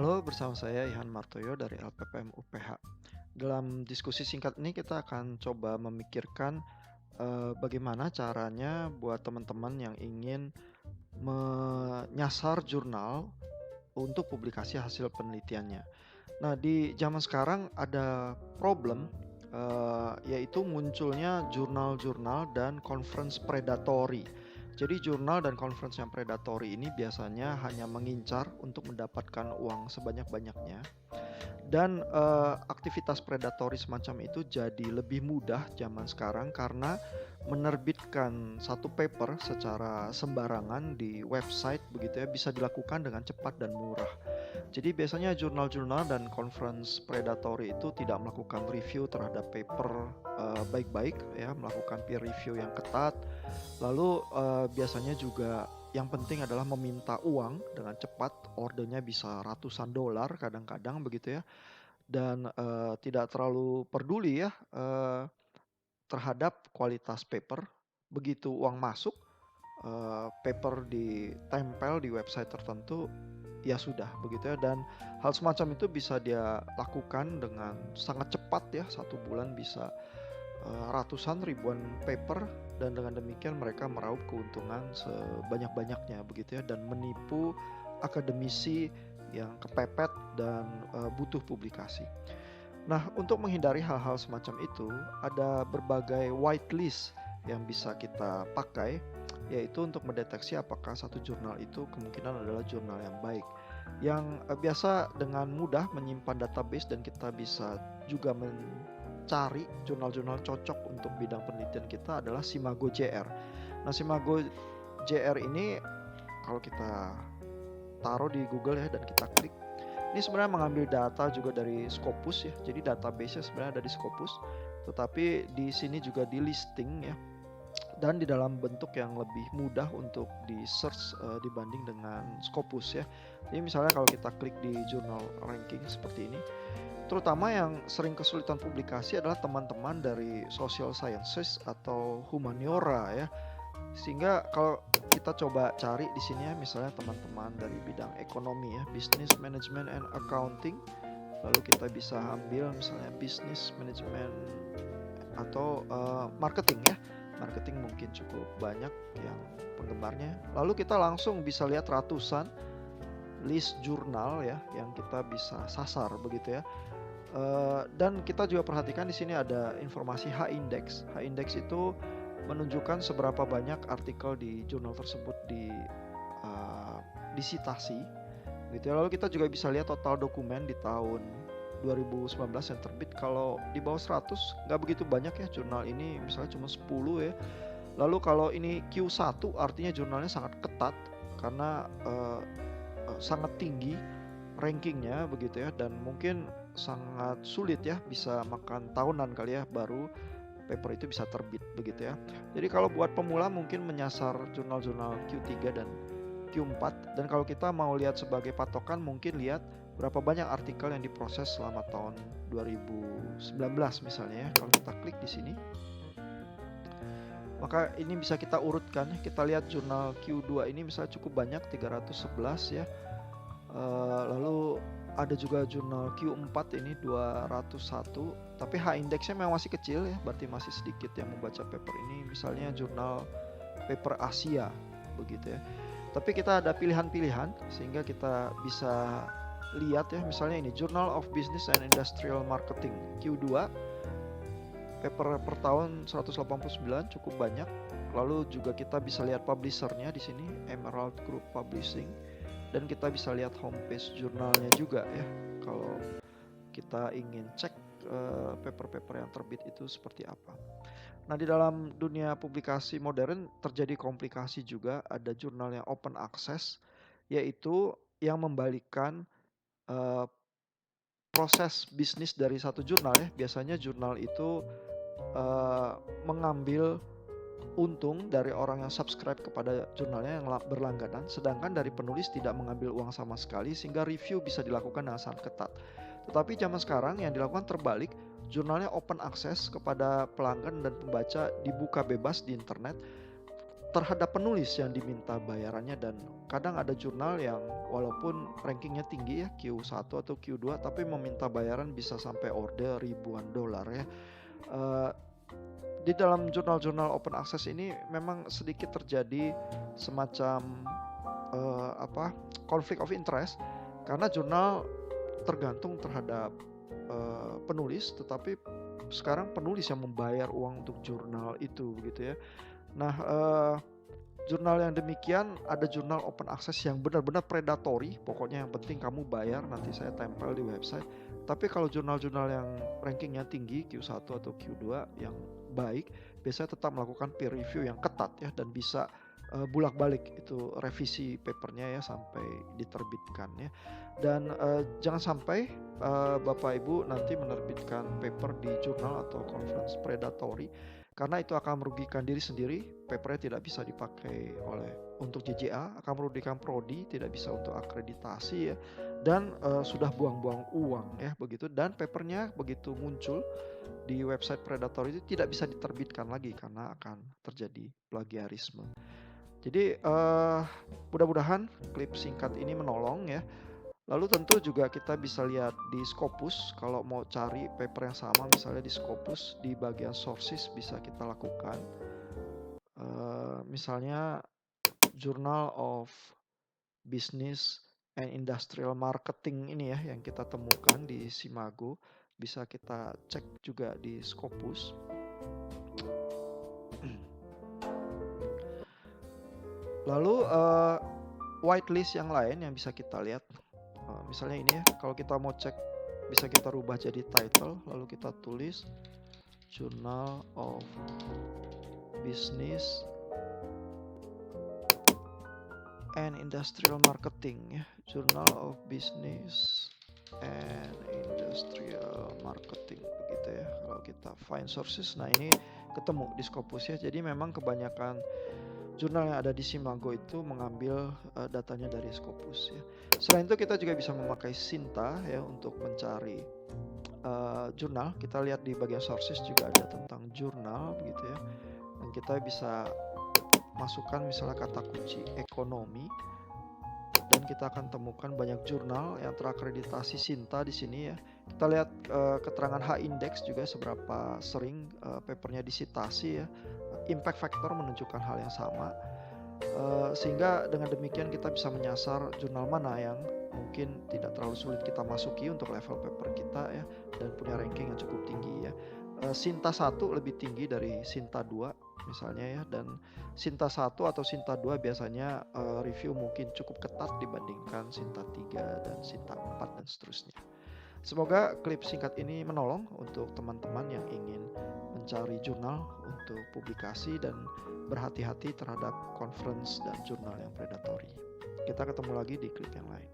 Halo, bersama saya Ihan Martoyo dari LPPM UPH. Dalam diskusi singkat ini kita akan coba memikirkan bagaimana caranya buat teman-teman yang ingin menyasar jurnal untuk publikasi hasil penelitiannya. Nah, di zaman sekarang ada problem yaitu munculnya jurnal-jurnal dan conference predatory. Jadi jurnal dan conference yang predatory ini biasanya hanya mengincar untuk mendapatkan uang sebanyak-banyaknya dan aktivitas predatory semacam itu jadi lebih mudah zaman sekarang karena menerbitkan satu paper secara sembarangan di website begitu ya bisa dilakukan dengan cepat dan murah. Jadi biasanya jurnal-jurnal dan conference predatory itu tidak melakukan review terhadap paper baik-baik ya, melakukan peer review yang ketat. Lalu biasanya juga yang penting adalah meminta uang dengan cepat, ordernya bisa ratusan dolar kadang-kadang begitu ya. Dan tidak terlalu peduli ya terhadap kualitas paper. Begitu uang masuk, paper ditempel di website tertentu, ya sudah begitu ya. Dan hal semacam itu bisa dia lakukan dengan sangat cepat ya, 1 bulan bisa ratusan ribuan paper, dan dengan demikian mereka meraup keuntungan sebanyak-banyaknya begitu ya, dan menipu akademisi yang kepepet dan butuh publikasi. Nah, untuk menghindari hal-hal semacam itu, ada berbagai whitelist yang bisa kita pakai, yaitu untuk mendeteksi apakah satu jurnal itu kemungkinan adalah jurnal yang baik. Yang biasa dengan mudah menyimpan database dan kita bisa juga mencari jurnal-jurnal cocok untuk bidang penelitian kita adalah Simago JR. Nah, Simago JR ini kalau kita taruh di Google ya dan kita klik, ini sebenarnya mengambil data juga dari Scopus ya. Jadi database-nya sebenarnya ada di Scopus, tetapi di sini juga di listing ya, dan di dalam bentuk yang lebih mudah untuk di search dibanding dengan Scopus ya. Jadi misalnya kalau kita klik di jurnal ranking seperti ini, terutama yang sering kesulitan publikasi adalah teman-teman dari social sciences atau humaniora ya. Sehingga kalau kita coba cari di sini ya, misalnya teman-teman dari bidang ekonomi ya, business management and accounting, lalu kita bisa ambil misalnya business management atau marketing ya. Marketing mungkin cukup banyak yang penggemarnya. Lalu kita langsung bisa lihat ratusan list jurnal ya yang kita bisa sasar begitu ya. Dan kita juga perhatikan di sini ada informasi H-index. H-index itu menunjukkan seberapa banyak artikel di jurnal tersebut disitasi gitu ya. Lalu kita juga bisa lihat total dokumen di tahun 2019 yang terbit. Kalau di bawah 100 nggak begitu banyak ya jurnal ini, misalnya cuma 10 ya. Lalu kalau ini Q1 artinya jurnalnya sangat ketat karena sangat tinggi rankingnya begitu ya, dan mungkin sangat sulit ya, bisa makan tahunan kali ya baru paper itu bisa terbit begitu ya. Jadi kalau buat pemula mungkin menyasar jurnal-jurnal Q3 dan Q4, dan kalau kita mau lihat sebagai patokan mungkin lihat berapa banyak artikel yang diproses selama tahun 2019 misalnya ya. Kalau kita klik di sini, maka ini bisa kita urutkan. Kita lihat jurnal Q2 ini misalnya cukup banyak, 311 ya. Lalu ada juga jurnal Q4 ini 201, tapi H-indeksnya memang masih kecil ya, berarti masih sedikit yang membaca paper ini. Misalnya jurnal paper Asia begitu ya. Tapi kita ada pilihan-pilihan sehingga kita bisa lihat ya, misalnya ini Journal of Business and Industrial Marketing Q2, paper per tahun 189, cukup banyak. Lalu juga kita bisa lihat publishernya di sini, Emerald Group Publishing, dan kita bisa lihat homepage jurnalnya juga ya kalau kita ingin cek paper-paper yang terbit itu seperti apa. Nah, di dalam dunia publikasi modern terjadi komplikasi juga, ada jurnal yang open access, yaitu yang membalikkan proses bisnis dari satu jurnal ya. Biasanya jurnal itu mengambil untung dari orang yang subscribe kepada jurnalnya yang berlangganan, sedangkan dari penulis tidak mengambil uang sama sekali, sehingga review bisa dilakukan dengan sangat ketat. Tetapi zaman sekarang yang dilakukan terbalik, jurnalnya open access kepada pelanggan dan pembaca, dibuka bebas di internet. terhadap penulis yang diminta bayarannya, dan kadang ada jurnal yang walaupun rankingnya tinggi ya, Q1 atau Q2, tapi meminta bayaran bisa sampai order ribuan dolar ya. Eh, di dalam jurnal-jurnal open access ini memang sedikit terjadi semacam konflik of interest, karena jurnal tergantung terhadap penulis, tetapi sekarang penulis yang membayar uang untuk jurnal itu begitu ya. Nah, jurnal yang demikian, ada jurnal open access yang benar-benar predatory, pokoknya yang penting kamu bayar, nanti saya tempel di website. Tapi kalau jurnal-jurnal yang rankingnya tinggi, Q1 atau Q2 yang baik, biasanya tetap melakukan peer review yang ketat ya, dan bisa bolak-balik itu revisi papernya ya sampai diterbitkan ya. Dan jangan sampai Bapak Ibu nanti menerbitkan paper di jurnal atau conference predatory, karena itu akan merugikan diri sendiri. Papernya tidak bisa dipakai untuk JJA, akan merugikan prodi, tidak bisa untuk akreditasi ya, dan sudah buang-buang uang ya begitu. Dan papernya begitu muncul di website predator itu tidak bisa diterbitkan lagi karena akan terjadi plagiarisme. Jadi mudah-mudahan klip singkat ini menolong ya. Lalu tentu juga kita bisa lihat di Scopus, kalau mau cari paper yang sama misalnya di Scopus, di bagian sources bisa kita lakukan. Misalnya Journal of Business and Industrial Marketing ini ya yang kita temukan di Simago, bisa kita cek juga di Scopus. Lalu whitelist yang lain yang bisa kita lihat, misalnya ini ya, kalau kita mau cek bisa kita rubah jadi title, lalu kita tulis Journal of Business and Industrial Marketing ya, Journal of Business and Industrial Marketing begitu ya. Kalau kita find sources, nah ini ketemu di Scopus ya. Jadi memang kebanyakan jurnal yang ada di Simago itu mengambil datanya dari Scopus ya. Selain itu kita juga bisa memakai Sinta ya untuk mencari jurnal. Kita lihat di bagian sources juga ada tentang jurnal begitu ya. Dan kita bisa masukkan misalnya kata kunci ekonomi, dan kita akan temukan banyak jurnal yang terakreditasi Sinta di sini ya. Kita lihat keterangan H-index juga seberapa sering papernya disitasi ya. Impact factor menunjukkan hal yang sama, sehingga dengan demikian kita bisa menyasar jurnal mana yang mungkin tidak terlalu sulit kita masuki untuk level paper kita ya, dan punya ranking yang cukup tinggi ya. Sinta 1 lebih tinggi dari Sinta 2 misalnya ya, dan Sinta 1 atau Sinta 2 biasanya review mungkin cukup ketat dibandingkan Sinta 3 dan Sinta 4 dan seterusnya. Semoga klip singkat ini menolong untuk teman-teman yang ingin mencari jurnal untuk publikasi dan berhati-hati terhadap conference dan jurnal yang predatory. Kita ketemu lagi di klip yang lain.